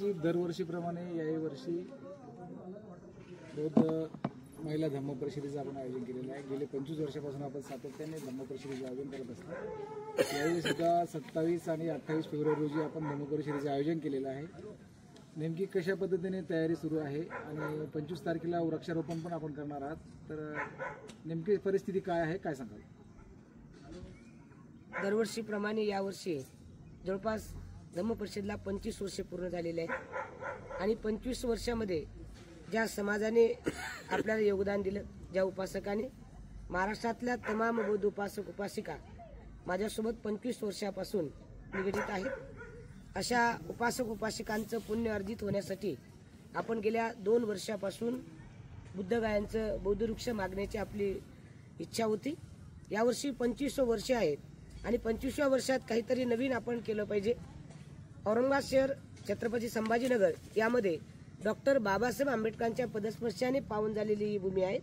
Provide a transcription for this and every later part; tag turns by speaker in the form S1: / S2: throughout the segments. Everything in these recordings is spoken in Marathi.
S1: जी दरवर्षीप्रमाणे याही वर्षी बौद्ध महिला धम्म परिषदेचं आपण आयोजन केलेलं आहे। गेले 25 वर्षापासून आपण सातत्याने धम्म परिषदेचे आयोजन करत असतो। यावेळी सुद्धा 27 आणि 28 फेब्रुवारी रोजी आपण धम्म परिषदेचे आयोजन केलेलं आहे। नेमकी कशा पद्धतीने तयारी सुरू आहे आणि 25 तारखेला वृक्षारोपण पण आपण करणार आहात, तर नेमकी परिस्थिती काय आहे, काय सांगाल?
S2: दरवर्षीप्रमाणे यावर्षी जवळपास धम्म परिषदेला 25 वर्षे पूर्ण झालेले आहेत आणि 25 वर्षामध्ये ज्या समाजाने आपल्याला योगदान दिलं, ज्या उपासकाने, महाराष्ट्रातल्या तमाम बौद्ध उपासक उपासिका माझ्यासोबत 25 वर्षापासून निगडीत आहेत। अशा उपासक उपासिकांचं पुण्य अर्जित होण्यासाठी आपण गेल्या 2 वर्षापासून बुद्धगायांचं बौद्ध वृक्ष मागण्याची आपली इच्छा होती। यावर्षी 25 वर्षे आहेत आणि 25व्या वर्षात काहीतरी नवीन आपण केलं पाहिजे। औरंगाबाद शहर, छत्रपती संभाजीनगर यामध्ये डॉक्टर बाबासाहेब आंबेडकरांच्या पदस्पर्शाने पावन झालेली ही भूमी आहे।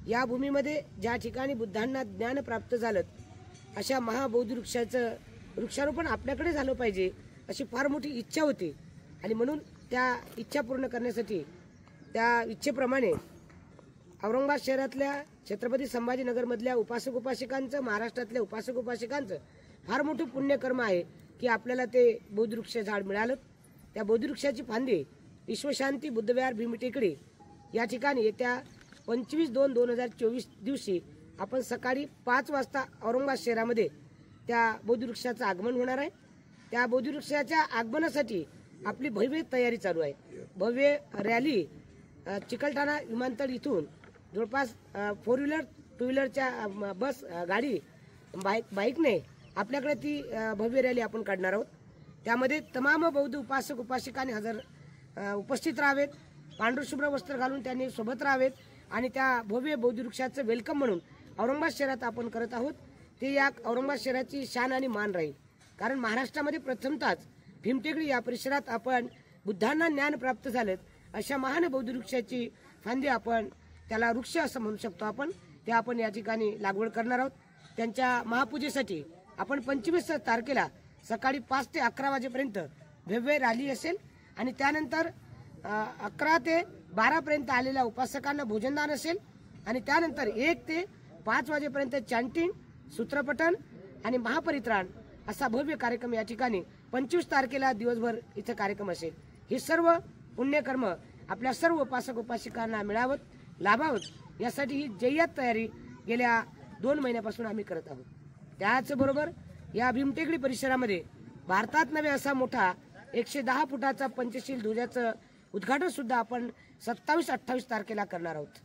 S2: या भूमीमध्ये ज्या ठिकाणी बुद्धांना ज्ञान प्राप्त झालं, अशा महाबौद्ध वृक्षाचं वृक्षारोपण आपल्याकडे झालं पाहिजे अशी फार मोठी इच्छा होती आणि म्हणून त्या इच्छा पूर्ण करण्यासाठी, त्या इच्छेप्रमाणे औरंगाबाद शहरातल्या छत्रपती संभाजीनगरमधल्या उपासक उपासिकांचं, महाराष्ट्रातल्या उपासक उपासिकांचं फार मोठं पुण्यकर्म आहे की आपल्याला ते बौद्ध वृक्ष झाड मिळालं। त्या बौद्ध वृक्षाची फांदी विश्वशांती बुद्धविहार भीमटेकडी या ठिकाणी येत्या 25/2/2024 दिवशी आपण सकाळी 5 वाजता औरंगाबाद शहरामध्ये त्या बौद्ध वृक्षाचं आगमन होणार आहे। त्या बौद्ध वृक्षाच्या आगमनासाठी आपली भव्य तयारी चालू आहे। भव्य रॅली चिकलठाणा विमानतळ इथून जवळपास 4 व्हीलर 2 व्हीलरच्या बस गाडी बाईकने आपल्याकडे ती भव्य रॅली आपण काढणार आहोत। त्यामध्ये तमाम बौद्ध उपासक उपासिकांनी उपस्थित राहावेत, पांढरशुभ्र वस्त्र घालून त्यांनी सोबत राहावेत आणि त्या भव्य बौद्ध वृक्षाचं वेलकम म्हणून औरंगाबाद शहरात आपण करत आहोत। ते या औरंगाबाद शहराची शान आणि मान राहील, कारण महाराष्ट्रामध्ये प्रथमतःच भीमटेकडी या परिसरात आपण बुद्धांना ज्ञान प्राप्त झालं अशा महान बौद्ध वृक्षाची फांदी, आपण त्याला वृक्ष असं म्हणू शकतो आपण, ते आपण या ठिकाणी लागवड करणार आहोत। त्यांच्या महापूजेसाठी आपण 25 तारखेला सकाळी 5 ते 11 वाजेपर्यंत भव्य रॅली असेल आणि त्यानंतर 11 ते 12 पर्यंत आलेल्या उपासकांना भोजनदान असेल आणि त्यानंतर 1 ते 5 वाजेपर्यंत चॅन्टिंग, सूत्रपठण आणि महापरित्राण असा भव्य कार्यक्रम या ठिकाणी 25 तारखेला दिवसभर इथं कार्यक्रम असेल। हे सर्व पुण्यकर्म आपल्या सर्व उपासक उपासिकांना मिळावं, लाभावं यासाठी ही जय्यत तयारी गेल्या 2 महिन्यापासून आम्ही करत आहोत। त्याचबरोबर या भीमटेकडी परिसरामध्ये भारतात नव्हे असा मोठा 110 फुटाचा पंचशील ध्वजाचं उद्घाटन सुद्धा आपण 27-28 तारखेला करणार आहोत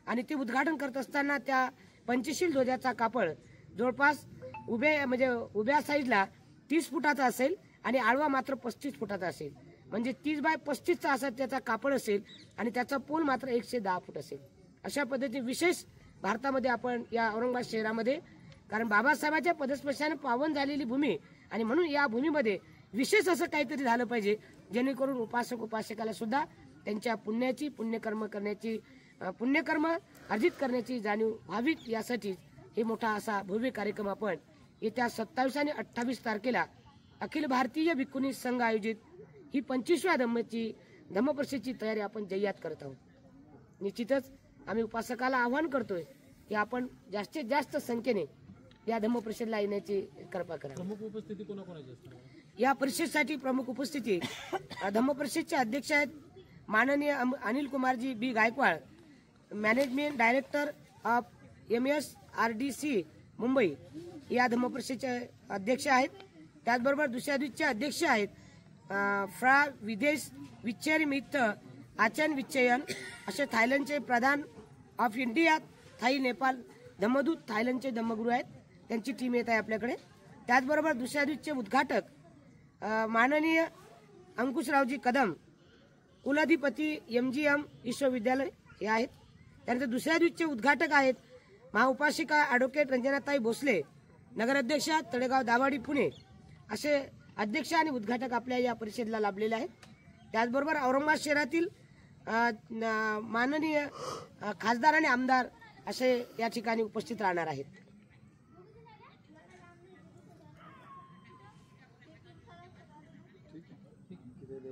S2: आणि ते उद्घाटन करत असताना त्या पंचशील ध्वजाचा कापड जवळपास उभ्या साईडला 30 फुटाचा असेल आणि आडवा मात्र 35 फुटाचा असेल, म्हणजे 30 बाय 35चा असा त्याचा कापड असेल आणि त्याचा पोल मात्र 110 फूट असेल। अशा पद्धतीने विशेष भारतामध्ये आपण या औरंगाबाद शहरामध्ये, कारण बाबासाहेबांच्या पदस्पर्शाने पावन झालेली भूमी आणि म्हणून या भूमीमध्ये विशेष असं काहीतरी झालं पाहिजे जेणेकरून उपासक उपासिकाला सुद्धा त्यांच्या पुण्याची पुण्यकर्म अर्जित करण्याची जाणीव व्हावी, यासाठी हे मोठा असा भव्य कार्यक्रम आपण येत्या 27 आणि 28 तारखेला अखिल भारतीय भिक्खुनी संघ आयोजित ही 25व्या धम्म परिषदेची तयारी आपण जय्यात करत आहोत। निश्चितच आम्ही उपासकाला आवाहन करतोय की आपण जास्तीत जास्त संख्येने या धम्म परिषदेला येण्याची कृपा करा।
S1: प्रमुख उपस्थिती कोणाकोणाची असणार?
S2: या परिषदेसाठी प्रमुख उपस्थिती धम्म परिषदेचे अध्यक्ष आहेत माननीय अनिल कुमारजी B Gaikwad, management director of MSRDC Mumbai या धम्म परिषदेचे अध्यक्ष आहेत। त्याचबरोबर दुसऱ्या दिवशीचे अध्यक्ष आहेत फ्रा विदेश विच्चेरी मित्र आचन विच्चयन असे थायलंडचे प्रधान ऑफ इंडिया थाई नेपाळ धम्मदूत थायलंडचे धम्मगुरू आहेत, त्यांची टीम येत आहे आपल्याकडे। त्याचबरोबर दुसऱ्या दिवशीचे उद्घाटक माननीय अंकुशरावजी कदम, कुलाधिपती MGM विश्वविद्यालय हे आहेत। त्यानंतर दुसऱ्या दिवशीचे उद्घाटक आहेत महाउपासिका ॲडव्होकेट रंजनाताई भोसले, नगराध्यक्षा तळेगाव दाभाडी पुणे असे अध्यक्ष आणि उद्घाटक आपल्या या परिषदेला लाभलेले आहेत। त्याचबरोबर औरंगाबाद शहरातील माननीय खासदार आणि आमदार असे या ठिकाणी उपस्थित राहणार आहेत।
S1: ठीक आहे।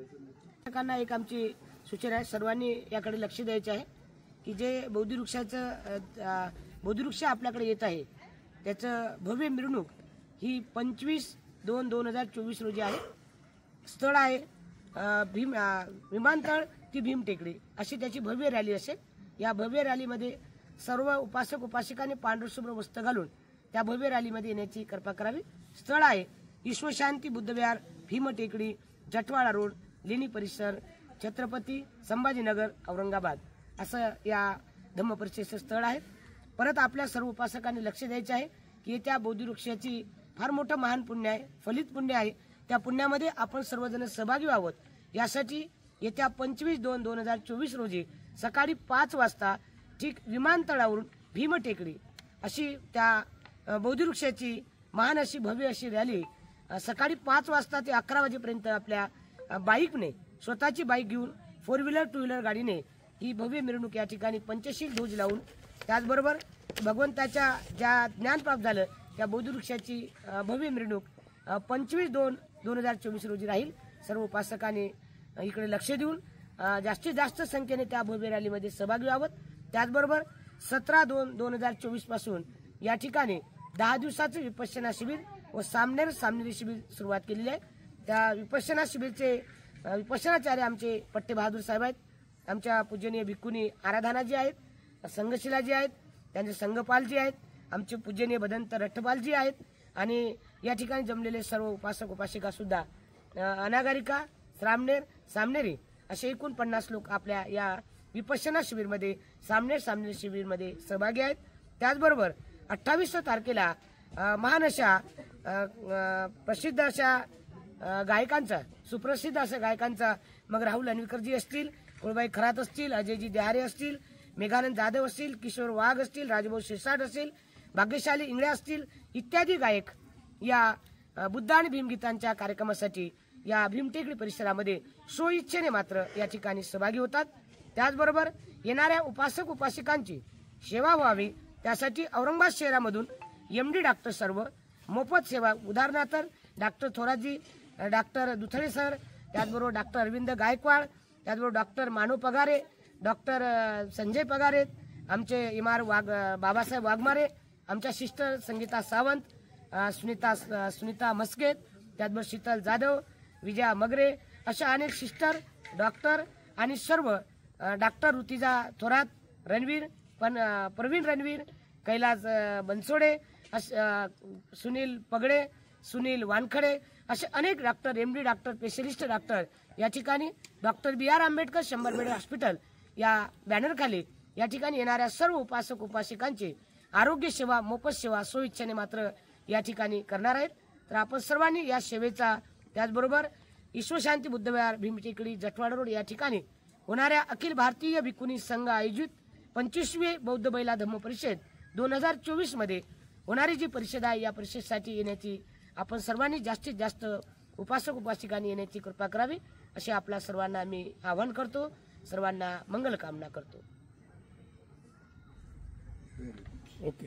S2: शिक्षकांना एक आमची सूचना आहे, सर्वांनी याकडे लक्ष द्यायचे आहे की जे बौद्धवृक्ष आपल्याकडे येत आहे त्याचं भव्य मिरवणूक ही 25/2/2024 रोजी आहे. स्थळ आहे विमानतळ ती भीम टेकडी अशी त्याची भव्य रॅली असेल. या भव्य रॅलीमध्ये सर्व उपासक उपासिकांनी पांढरशुभ्र वस्त्र घालून त्या भव्य रॅलीमध्ये येण्याची कृपा करावी. स्थळ आहे विश्वशांती बुद्धविहार भीम टेकडी, जटवाडा रोड, लेणी परिसर, छत्रपती संभाजीनगर, औरंगाबाद असं या धम्मपरिषदेचं स्थळ आहे. परत आपल्या सर्व उपासकांनी लक्ष द्यायचे आहे की येत्या बोधिवृक्षाची फार मोठं महान पुण्य आहे, फलित पुण्य आहे. त्या पुण्यामध्ये आपण सर्वजण सहभागी व्हावं यासाठी येत्या 25/2/2024 रोजी सकाळी 5 वाजता ठीक विमानतळावरून भीम टेकडी अशी त्या बोधिवृक्षाची महान अशी भव्य अशी रॅली सकाळी 5 वाजता ते 11 वाजेपर्यंत आपल्या बाईकने स्वतःची बाईक घेऊन 4 व्हीलर 2 व्हीलर गाडीने ही भव्य मिरवणूक या ठिकाणी पंचशील ध्वज लावून त्याचबरोबर भगवंताच्या ज्या ज्ञान प्राप्त झालं त्या बोधिवृक्षाची भव्य मिरवणूक 25/2/2024 रोजी राहील. सर्व उपासकांनी इकडे लक्ष देऊन जास्तीत जास्त संख्येने त्या भव्य रॅलीमध्ये सहभागी व्हावं. त्याचबरोबर 17/2/2024 पासून या ठिकाणी 10 दिवसाचे विपश्यना शिबिर व सामनेरी शिबिर सुरुवात केलेली आहे. त्या विपश्यना शिबिरचे विपश्यनाचार्य आमचे पट्टे बहादूर साहेब आहेत. आमच्या पूजनीय भिक्खुनी आराधनाजी आहेत, संघशिलाजी आहेत, त्यांचे संघपालजी आहेत, आमचे पूजनीय भदंत रठ्ठपालजी आहेत आणि या ठिकाणी जमलेले सर्व उपासक उपासिका सुद्धा अनागारिका सामनेरी असे एकूण 50 लोक आपल्या या विपश्यना शिबिरमध्ये सामनेरी शिबिरमध्ये सहभागी आहेत. त्याचबरोबर 28 तारखेला महान अशा प्रसिद्ध अशा गायकांचा सुप्रसिद्ध अशा गायकांचा मग राहुल अन्विकरजी असतील, कुळबाई खरात असतील, अजयजी देहारे असतील, मेघानंद जाधव असतील, किशोर वाघ असतील, राजभाऊ शिरसाट असेल, भाग्यशाली इंगळे असतील इत्यादी गायक या बुद्ध आणि भीमगीतांच्या कार्यक्रमासाठी या भीमटेकडी परिसरामध्ये स्वइच्छेने मात्र या ठिकाणी सहभागी होतात. त्याचबरोबर येणाऱ्या उपासक उपासिकांची सेवा व्हावी त्यासाठी औरंगाबाद शहरामधून MD डॉक्टर सर्व मोफत सेवा उदाहरणार्थ डॉक्टर थोरातजी, डॉक्टर दुथळे सर, त्याचबरोबर डॉक्टर अरविंद गायकवाड, त्याचबरोबर डॉक्टर मानव पगारे, डॉक्टर संजय पगारे, आमचे इमार बाबासाहेब वाघमारे, आमच्या सिस्टर संगीता सावंत, सुनीता मस्केत, त्याचबरोबर शीतल जाधव, विजया मगरे अशा अनेक सिस्टर डॉक्टर आणि सर्व डॉक्टर ऋतिजा थोरात, प्रवीण रणवीर, कैलास बनसोडे, सुनील पगडे, सुनील वानखडे असे अनेक doctor MD doctor specialist doctor या ठिकाणी doctor BR Ambedkar 100 bed hospital या बॅनरखाली या ठिकाणी येणाऱ्या सर्व उपासक उपासिकांची आरोग्य सेवा मोफत सेवा स्वइच्छेने मात्र या ठिकाणी करणार आहेत. तर आपण सर्वांनी या सेवेचा त्याचबरोबर विश्वशांती बुद्धविहार भीमटेकडी जटवाडा रोड या ठिकाणी होणाऱ्या अखिल भारतीय भिक्खुनी संघ आयोजित 25वी बौद्ध महिला धम्म परिषद 2024 मध्ये होणारी जी परिषद आहे या परिषदेसाठी येण्याची आपण सर्वांनी जास्तीत जास्त उपासक उपासिकांनी येण्याची कृपा करावी असे आपल्या सर्वांना मी आवाहन करतो. सर्वांना मंगल कामना करतो.
S1: ओके.